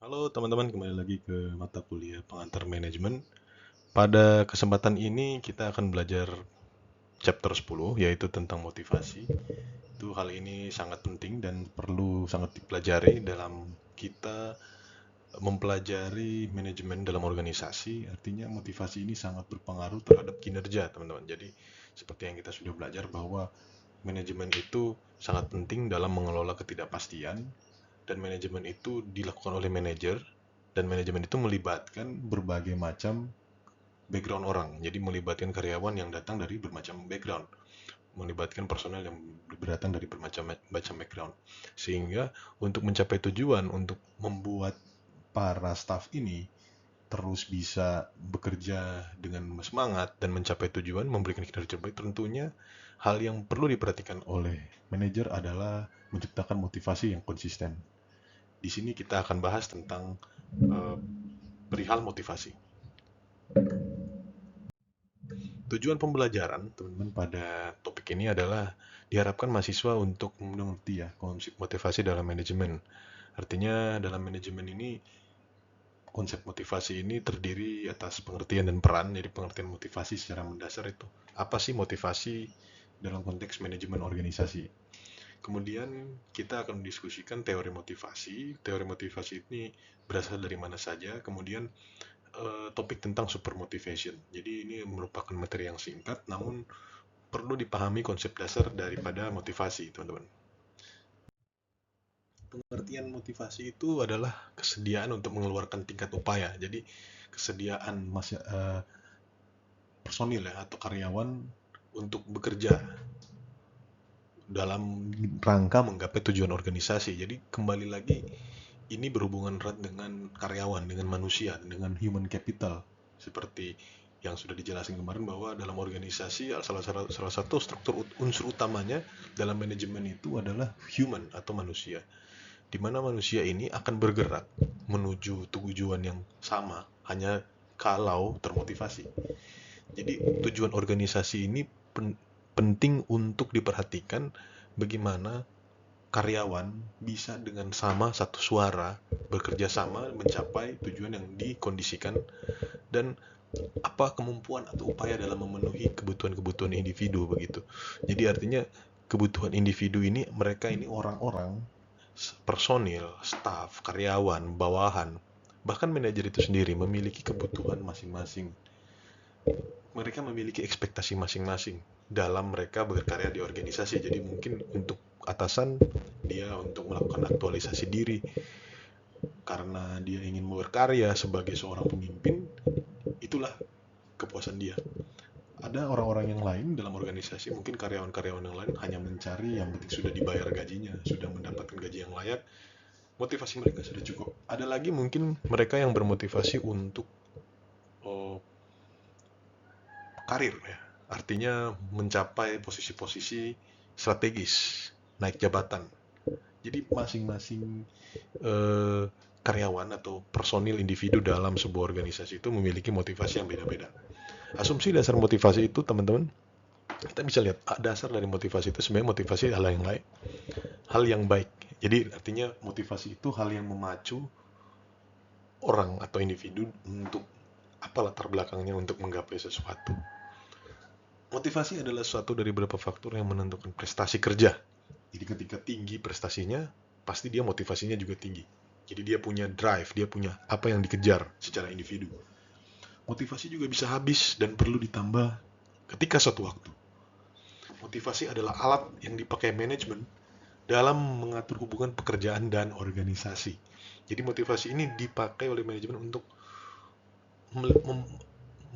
Halo teman-teman, kembali lagi ke mata kuliah pengantar manajemen. Pada kesempatan ini kita akan belajar chapter 10, yaitu tentang motivasi. Itu hal ini sangat penting dan perlu sangat dipelajari dalam kita mempelajari manajemen dalam organisasi. Artinya motivasi ini sangat berpengaruh terhadap kinerja teman-teman. Jadi seperti yang kita sudah belajar bahwa manajemen itu sangat penting dalam mengelola ketidakpastian, dan manajemen itu dilakukan oleh manajer, dan manajemen itu melibatkan berbagai macam background orang. Jadi melibatkan karyawan yang datang dari bermacam background, melibatkan personel yang datang dari bermacam macam background. Sehingga untuk mencapai tujuan, untuk membuat para staff ini terus bisa bekerja dengan semangat dan mencapai tujuan, memberikan kinerja terbaik, tentunya hal yang perlu diperhatikan oleh manajer adalah menciptakan motivasi yang konsisten. Di sini kita akan bahas tentang uh, perihal motivasi. Tujuan pembelajaran, teman-teman, pada topik ini adalah diharapkan mahasiswa untuk mengerti ya konsep motivasi dalam manajemen. Artinya dalam manajemen ini konsep motivasi ini terdiri atas pengertian dan peran. Jadi pengertian motivasi secara mendasar itu apa sih motivasi dalam konteks manajemen organisasi. Kemudian kita akan mendiskusikan teori motivasi. Teori motivasi ini berasal dari mana saja. Kemudian topik tentang super motivation. Jadi ini merupakan materi yang singkat, namun perlu dipahami konsep dasar daripada motivasi, teman-teman. Pengertian motivasi itu adalah kesediaan untuk mengeluarkan tingkat upaya. Jadi kesediaan personil ya atau karyawan untuk bekerja dalam rangka menggapai tujuan organisasi. Jadi kembali lagi ini berhubungan erat dengan karyawan, dengan manusia, dengan human capital. Seperti yang sudah dijelaskan kemarin bahwa dalam organisasi salah satu struktur unsur utamanya dalam manajemen itu adalah human atau manusia, di mana manusia ini akan bergerak menuju tujuan yang sama hanya kalau termotivasi. Jadi tujuan organisasi ini penting untuk diperhatikan, bagaimana karyawan bisa dengan sama satu suara bekerja sama mencapai tujuan yang dikondisikan, dan apa kemampuan atau upaya dalam memenuhi kebutuhan-kebutuhan individu begitu. Jadi artinya kebutuhan individu ini, mereka ini orang-orang, personil, staf, karyawan, bawahan, bahkan manajer itu sendiri memiliki kebutuhan masing-masing. Mereka memiliki ekspektasi masing-masing dalam mereka berkarya di organisasi. Jadi mungkin untuk atasan, dia untuk melakukan aktualisasi diri karena dia ingin berkarya sebagai seorang pemimpin, itulah kepuasan dia. Ada orang-orang yang lain dalam organisasi, mungkin karyawan-karyawan yang lain hanya mencari yang penting sudah dibayar gajinya, sudah mendapatkan gaji yang layak, motivasi mereka sudah cukup. Ada lagi mungkin mereka yang bermotivasi untuk oh, karir ya, artinya mencapai posisi-posisi strategis, naik jabatan. Jadi masing-masing eh, karyawan atau personil individu dalam sebuah organisasi itu memiliki motivasi yang beda-beda. Asumsi dasar motivasi itu, teman-teman, kita bisa lihat dasar dari motivasi itu sebenarnya motivasi hal yang lain, hal yang baik. Jadi artinya motivasi itu hal yang memacu orang atau individu untuk apa latar belakangnya untuk menggapai sesuatu. Motivasi adalah suatu dari beberapa faktor yang menentukan prestasi kerja. Jadi ketika tinggi prestasinya, pasti dia motivasinya juga tinggi. Jadi dia punya drive, dia punya apa yang dikejar secara individu. Motivasi juga bisa habis dan perlu ditambah ketika suatu waktu. Motivasi adalah alat yang dipakai manajemen dalam mengatur hubungan pekerjaan dan organisasi. Jadi motivasi ini dipakai oleh manajemen untuk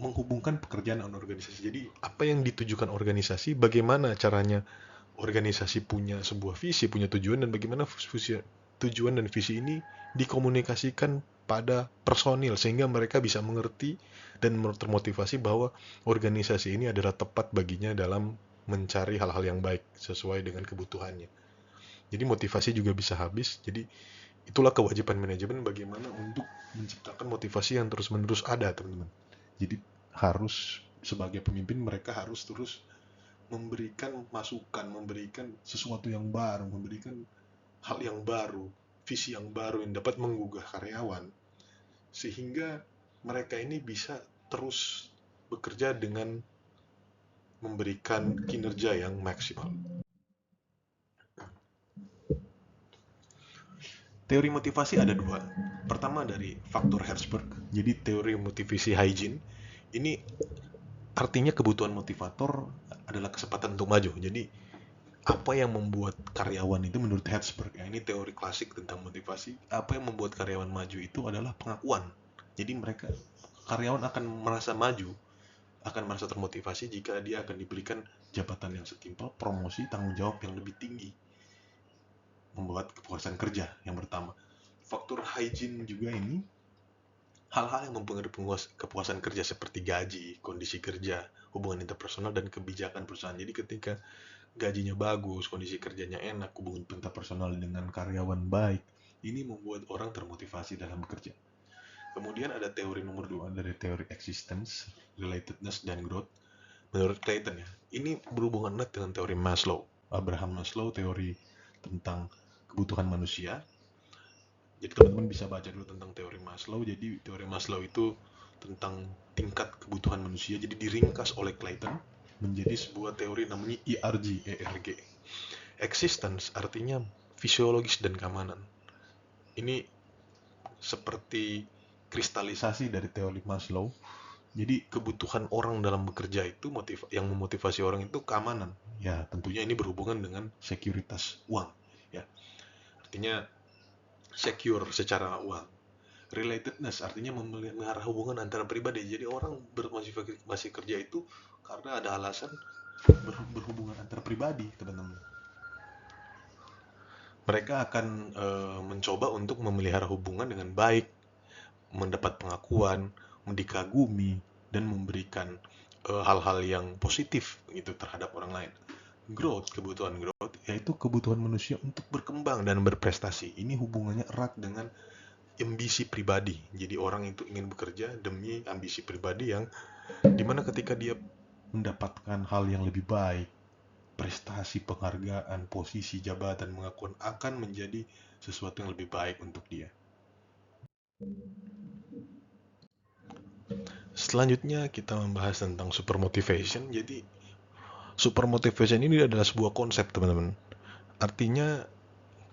menghubungkan pekerjaan dan organisasi. Jadi apa yang ditujukan organisasi, bagaimana caranya organisasi punya sebuah visi, punya tujuan, dan bagaimana tujuan dan visi ini dikomunikasikan pada personil sehingga mereka bisa mengerti dan termotivasi bahwa organisasi ini adalah tepat baginya dalam mencari hal-hal yang baik sesuai dengan kebutuhannya. Jadi motivasi juga bisa habis. Jadi itulah kewajiban manajemen, bagaimana untuk menciptakan motivasi yang terus-menerus ada, teman-teman. Jadi harus sebagai pemimpin mereka harus terus memberikan masukan, memberikan sesuatu yang baru, memberikan hal yang baru, visi yang baru yang dapat menggugah karyawan, sehingga mereka ini bisa terus bekerja dengan memberikan kinerja yang maksimal. Teori motivasi ada dua. Pertama dari faktor Herzberg, jadi teori motivasi hygiene. Ini artinya kebutuhan motivator adalah kesempatan untuk maju. Jadi apa yang membuat karyawan itu menurut Herzberg, ya ini teori klasik tentang motivasi, apa yang membuat karyawan maju itu adalah pengakuan. Jadi karyawan akan merasa maju, akan merasa termotivasi jika dia akan diberikan jabatan yang setimpal, promosi, tanggung jawab yang lebih tinggi, membuat kepuasan kerja yang pertama. Faktor hygiene juga ini hal-hal yang mempengaruhi kepuasan kerja seperti gaji, kondisi kerja, hubungan interpersonal, dan kebijakan perusahaan. Jadi ketika gajinya bagus, kondisi kerjanya enak, hubungan interpersonal dengan karyawan baik, ini membuat orang termotivasi dalam bekerja. Kemudian ada teori nomor 2 dari teori existence, relatedness, dan growth. Menurut Clayton ya, ini berhubungan erat dengan teori Maslow. Abraham Maslow, teori tentang kebutuhan manusia. Jadi teman-teman bisa baca dulu tentang teori Maslow. Jadi teori Maslow itu tentang tingkat kebutuhan manusia. Jadi diringkas oleh Clayton menjadi sebuah teori namanya ERG. Existence artinya fisiologis dan keamanan. Ini seperti kristalisasi dari teori Maslow. Jadi kebutuhan orang dalam bekerja itu yang memotivasi orang itu keamanan. Ya, tentunya ini berhubungan dengan sekuritas uang. Ya, artinya secure secara uang. Relatedness artinya memelihara hubungan antara pribadi. Jadi orang masih kerja itu karena ada alasan berhubungan antara pribadi, teman-teman. Mereka akan mencoba untuk memelihara hubungan dengan baik, mendapat pengakuan, dikagumi, dan memberikan hal-hal yang positif gitu terhadap orang lain. Kebutuhan growth, yaitu kebutuhan manusia untuk berkembang dan berprestasi. Ini hubungannya erat dengan ambisi pribadi. Jadi orang itu ingin bekerja demi ambisi pribadi yang dimana ketika dia mendapatkan hal yang lebih baik, prestasi, penghargaan, posisi, jabatan, pengakuan akan menjadi sesuatu yang lebih baik untuk dia. Selanjutnya kita membahas tentang super motivation. Jadi super motivation ini adalah sebuah konsep, teman-teman. Artinya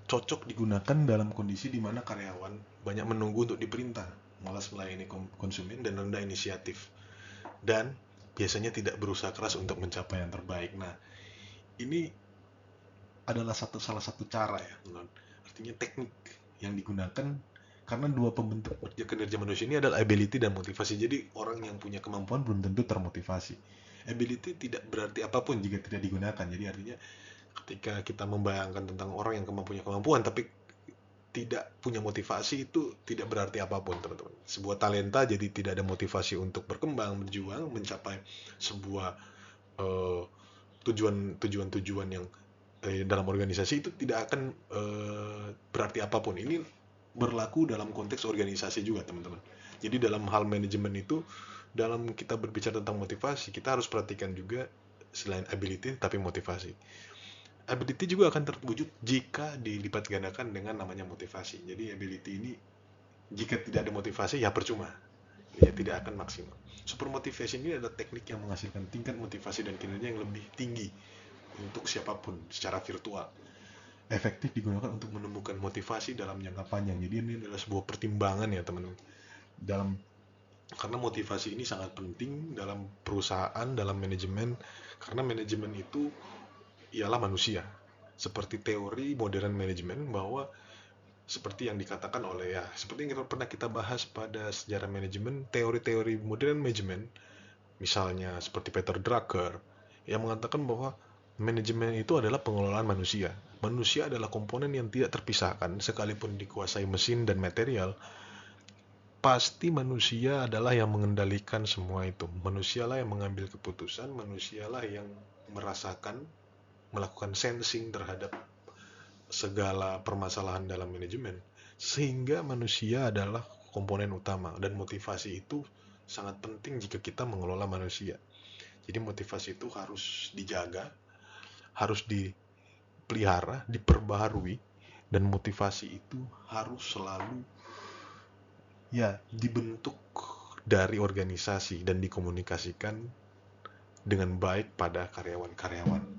cocok digunakan dalam kondisi di mana karyawan banyak menunggu untuk diperintah, malas melayani konsumen, dan rendah inisiatif, dan biasanya tidak berusaha keras untuk mencapai yang terbaik. Nah, ini adalah salah satu cara ya, teman-teman. Artinya teknik yang digunakan karena dua pembentuk kinerja manusia ini adalah ability dan motivasi. Jadi orang yang punya kemampuan belum tentu termotivasi. Ability tidak berarti apapun jika tidak digunakan. Jadi artinya ketika kita membayangkan tentang orang yang punya kemampuan tapi tidak punya motivasi, itu tidak berarti apapun, teman-teman. Sebuah talenta jadi tidak ada motivasi untuk berkembang, berjuang, mencapai sebuah tujuan-tujuan yang dalam organisasi itu tidak akan berarti apapun. Ini berlaku dalam konteks organisasi juga, teman-teman. Jadi dalam hal manajemen itu, dalam kita berbicara tentang motivasi, kita harus perhatikan juga selain ability tapi motivasi. Ability juga akan terwujud jika dilipat gandakan dengan namanya motivasi. Jadi ability ini jika tidak ada motivasi ya percuma, ya tidak akan maksimal. Super motivation ini adalah teknik yang menghasilkan tingkat motivasi dan kinerja yang lebih tinggi untuk siapapun secara virtual. Efektif digunakan untuk menemukan motivasi dalam jangka panjang. Jadi ini adalah sebuah pertimbangan ya, teman-teman. Karena motivasi ini sangat penting dalam perusahaan, dalam manajemen, karena manajemen itu ialah manusia. Seperti teori modern manajemen bahwa seperti yang dikatakan seperti yang pernah kita bahas pada sejarah manajemen, teori-teori modern manajemen, misalnya seperti Peter Drucker, yang mengatakan bahwa manajemen itu adalah pengelolaan manusia. Manusia adalah komponen yang tidak terpisahkan, sekalipun dikuasai mesin dan material, pasti manusia adalah yang mengendalikan semua itu. Manusialah yang mengambil keputusan, manusialah yang merasakan, melakukan sensing terhadap segala permasalahan dalam manajemen, sehingga manusia adalah komponen utama, dan motivasi itu sangat penting jika kita mengelola manusia. Jadi motivasi itu harus dijaga, harus dipelihara, diperbaharui, Dan motivasi itu harus selalu ya dibentuk dari organisasi dan dikomunikasikan dengan baik pada karyawan-karyawan.